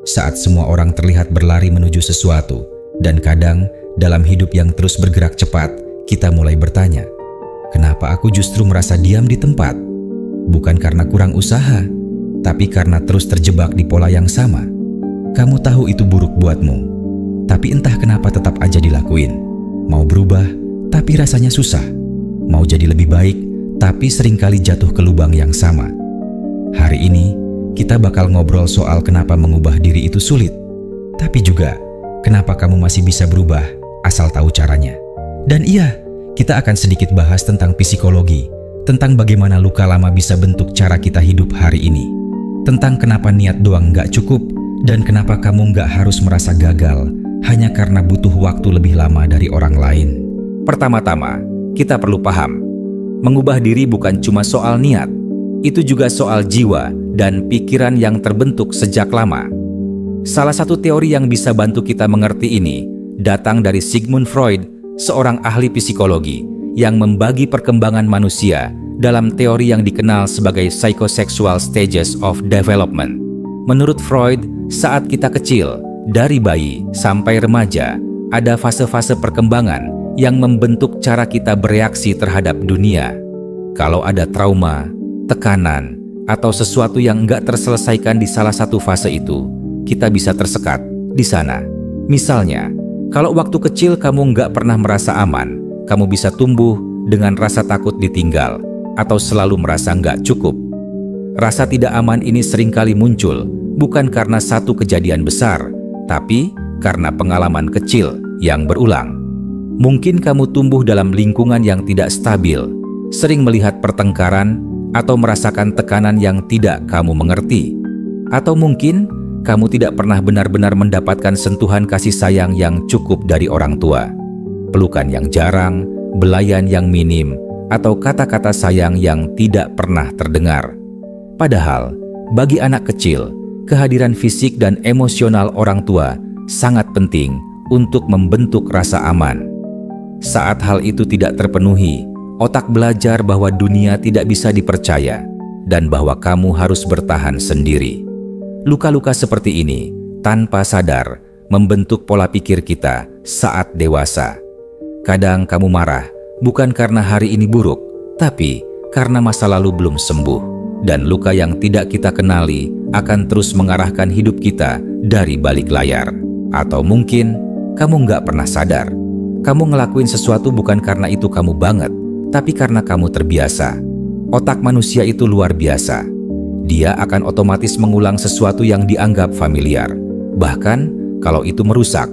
saat semua orang terlihat berlari menuju sesuatu, dan kadang dalam hidup yang terus bergerak cepat, kita mulai bertanya, kenapa aku justru merasa diam di tempat? Bukan karena kurang usaha, tapi karena terus terjebak di pola yang sama. Kamu tahu itu buruk buatmu, tapi entah kenapa tetap aja dilakuin. Mau berubah, tapi rasanya susah. Mau jadi lebih baik, tapi seringkali jatuh ke lubang yang sama. Hari ini, kita bakal ngobrol soal kenapa mengubah diri itu sulit, tapi juga kenapa kamu masih bisa berubah asal tahu caranya. Dan iya, kita akan sedikit bahas tentang psikologi, tentang bagaimana luka lama bisa bentuk cara kita hidup hari ini, tentang kenapa niat doang nggak cukup, dan kenapa kamu nggak harus merasa gagal hanya karena butuh waktu lebih lama dari orang lain. Pertama-tama, kita perlu paham, mengubah diri bukan cuma soal niat, itu juga soal jiwa dan pikiran yang terbentuk sejak lama. Salah satu teori yang bisa bantu kita mengerti ini datang dari Sigmund Freud, seorang ahli psikologi yang membagi perkembangan manusia dalam teori yang dikenal sebagai psychosexual stages of development. Menurut Freud, saat kita kecil, dari bayi sampai remaja, ada fase-fase perkembangan yang membentuk cara kita bereaksi terhadap dunia. Kalau ada trauma, tekanan, atau sesuatu yang nggak terselesaikan di salah satu fase itu, kita bisa tersekat di sana. Misalnya, kalau waktu kecil kamu nggak pernah merasa aman, kamu bisa tumbuh dengan rasa takut ditinggal atau selalu merasa nggak cukup. Rasa tidak aman ini seringkali muncul bukan karena satu kejadian besar, tapi karena pengalaman kecil yang berulang. Mungkin kamu tumbuh dalam lingkungan yang tidak stabil, sering melihat pertengkaran, atau merasakan tekanan yang tidak kamu mengerti. Atau mungkin kamu tidak pernah benar-benar mendapatkan sentuhan kasih sayang yang cukup dari orang tua. Pelukan yang jarang, belayan yang minim, atau kata-kata sayang yang tidak pernah terdengar. Padahal, bagi anak kecil, kehadiran fisik dan emosional orang tua sangat penting untuk membentuk rasa aman. Saat hal itu tidak terpenuhi, otak belajar bahwa dunia tidak bisa dipercaya dan bahwa kamu harus bertahan sendiri. Luka-luka seperti ini, tanpa sadar, membentuk pola pikir kita saat dewasa. Kadang kamu marah, bukan karena hari ini buruk, tapi karena masa lalu belum sembuh. Dan luka yang tidak kita kenali akan terus mengarahkan hidup kita dari balik layar. Atau mungkin kamu nggak pernah sadar, kamu ngelakuin sesuatu bukan karena itu kamu banget, tapi karena kamu terbiasa. Otak manusia itu luar biasa. Dia akan otomatis mengulang sesuatu yang dianggap familiar, bahkan kalau itu merusak.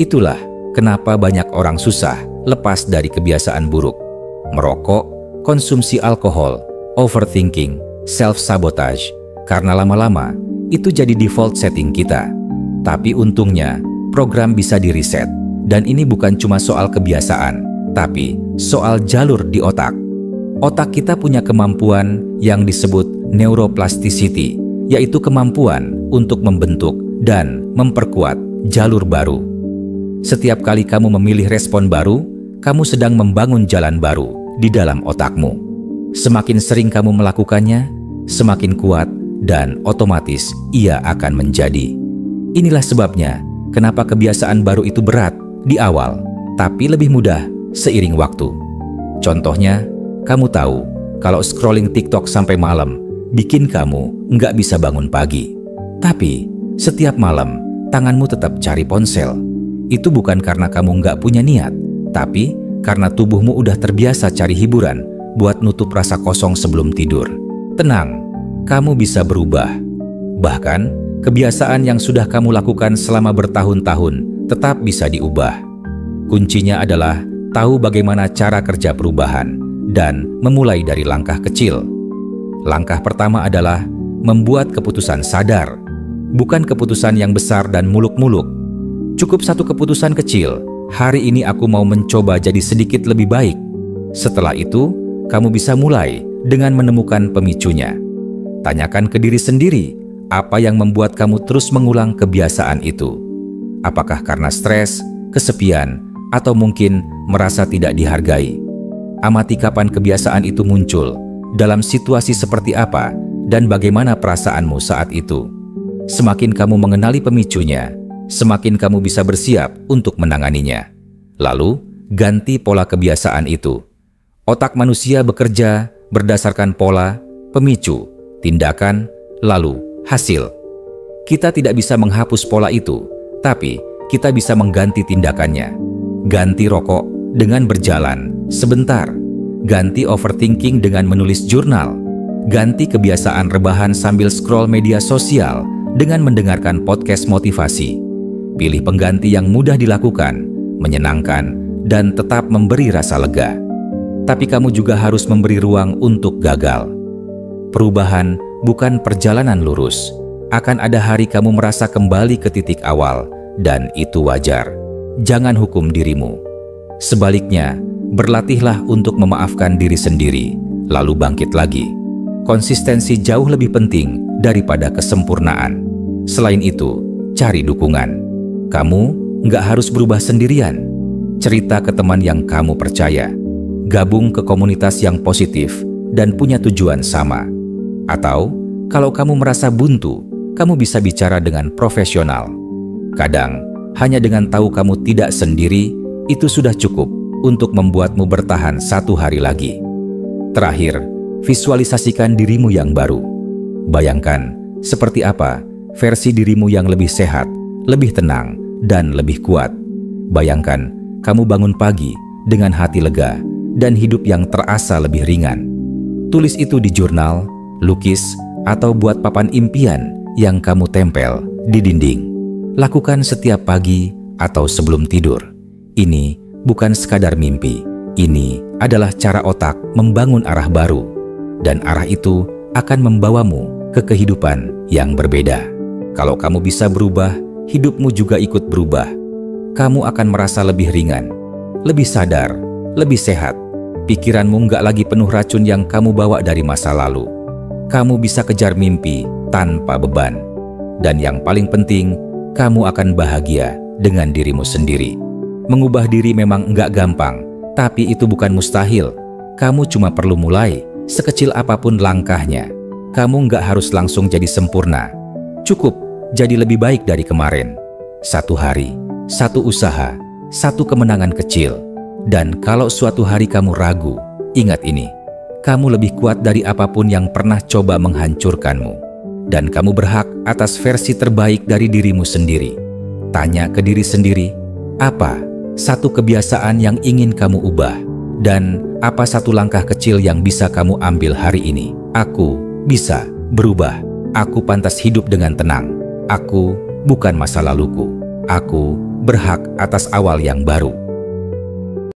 Itulah kenapa banyak orang susah lepas dari kebiasaan buruk. Merokok, konsumsi alkohol, overthinking, self-sabotage. Karena lama-lama, itu jadi default setting kita. Tapi untungnya, program bisa di-reset. Dan ini bukan cuma soal kebiasaan, tapi soal jalur di otak. Otak kita punya kemampuan yang disebut neuroplasticity, yaitu kemampuan untuk membentuk dan memperkuat jalur baru. Setiap kali kamu memilih respon baru, kamu sedang membangun jalan baru di dalam otakmu. Semakin sering kamu melakukannya, semakin kuat dan otomatis ia akan menjadi. Inilah sebabnya kenapa kebiasaan baru itu berat di awal, tapi lebih mudah seiring waktu. Contohnya, kamu tahu kalau scrolling TikTok sampai malam bikin kamu nggak bisa bangun pagi. Tapi setiap malam tanganmu tetap cari ponsel. Itu bukan karena kamu nggak punya niat, tapi karena tubuhmu udah terbiasa cari hiburan buat nutup rasa kosong sebelum tidur. Tenang, kamu bisa berubah. Bahkan, kebiasaan yang sudah kamu lakukan selama bertahun-tahun tetap bisa diubah. Kuncinya adalah tahu bagaimana cara kerja perubahan dan memulai dari langkah kecil. Langkah pertama adalah membuat keputusan sadar, bukan keputusan yang besar dan muluk-muluk. Cukup satu keputusan kecil, hari ini aku mau mencoba jadi sedikit lebih baik. Setelah itu, kamu bisa mulai dengan menemukan pemicunya. Tanyakan ke diri sendiri, apa yang membuat kamu terus mengulang kebiasaan itu? Apakah karena stres, kesepian, atau mungkin merasa tidak dihargai? Amati kapan kebiasaan itu muncul, dalam situasi seperti apa, dan bagaimana perasaanmu saat itu. semakin kamu mengenali pemicunya, semakin kamu bisa bersiap untuk menanganinya. Lalu, ganti pola kebiasaan itu. Otak manusia bekerja berdasarkan pola, pemicu, tindakan, lalu hasil. Kita tidak bisa menghapus pola itu, tapi kita bisa mengganti tindakannya. Ganti rokok dengan berjalan sebentar. Ganti overthinking dengan menulis jurnal. Ganti kebiasaan rebahan sambil scroll media sosial dengan mendengarkan podcast motivasi. Pilih pengganti yang mudah dilakukan, menyenangkan, dan tetap memberi rasa lega. Tapi kamu juga harus memberi ruang untuk gagal. Perubahan bukan perjalanan lurus. Akan ada hari kamu merasa kembali ke titik awal, dan itu wajar. Jangan hukum dirimu. Sebaliknya, berlatihlah untuk memaafkan diri sendiri, lalu bangkit lagi. Konsistensi jauh lebih penting daripada kesempurnaan. Selain itu, cari dukungan. Kamu nggak harus berubah sendirian. Cerita ke teman yang kamu percaya. Gabung ke komunitas yang positif dan punya tujuan sama. Atau, kalau kamu merasa buntu, kamu bisa bicara dengan profesional. Kadang, hanya dengan tahu kamu tidak sendiri, itu sudah cukup untuk membuatmu bertahan 1 hari lagi. Terakhir, visualisasikan dirimu yang baru. Bayangkan seperti apa versi dirimu yang lebih sehat, lebih tenang, dan lebih kuat. Bayangkan kamu bangun pagi dengan hati lega dan hidup yang terasa lebih ringan. Tulis itu di jurnal, lukis, atau buat papan impian yang kamu tempel di dinding. Lakukan setiap pagi atau sebelum tidur. Ini bukan sekadar mimpi, ini adalah cara otak membangun arah baru, dan arah itu akan membawamu ke kehidupan yang berbeda. Kalau kamu bisa berubah, hidupmu juga ikut berubah. Kamu akan merasa lebih ringan, lebih sadar, lebih sehat. Pikiranmu nggak lagi penuh racun yang kamu bawa dari masa lalu. Kamu bisa kejar mimpi tanpa beban. Dan yang paling penting, kamu akan bahagia dengan dirimu sendiri. Mengubah diri memang nggak gampang, tapi itu bukan mustahil. Kamu cuma perlu mulai, sekecil apapun langkahnya. Kamu nggak harus langsung jadi sempurna. Cukup jadi lebih baik dari kemarin. 1 hari, 1 usaha, 1 kemenangan kecil. Dan kalau suatu hari kamu ragu, ingat ini. Kamu lebih kuat dari apapun yang pernah coba menghancurkanmu. Dan kamu berhak atas versi terbaik dari dirimu sendiri. Tanya ke diri sendiri, apa 1 kebiasaan yang ingin kamu ubah? Dan apa 1 langkah kecil yang bisa kamu ambil hari ini? Aku bisa berubah. Aku pantas hidup dengan tenang. Aku bukan masa laluku. Aku berhak atas awal yang baru.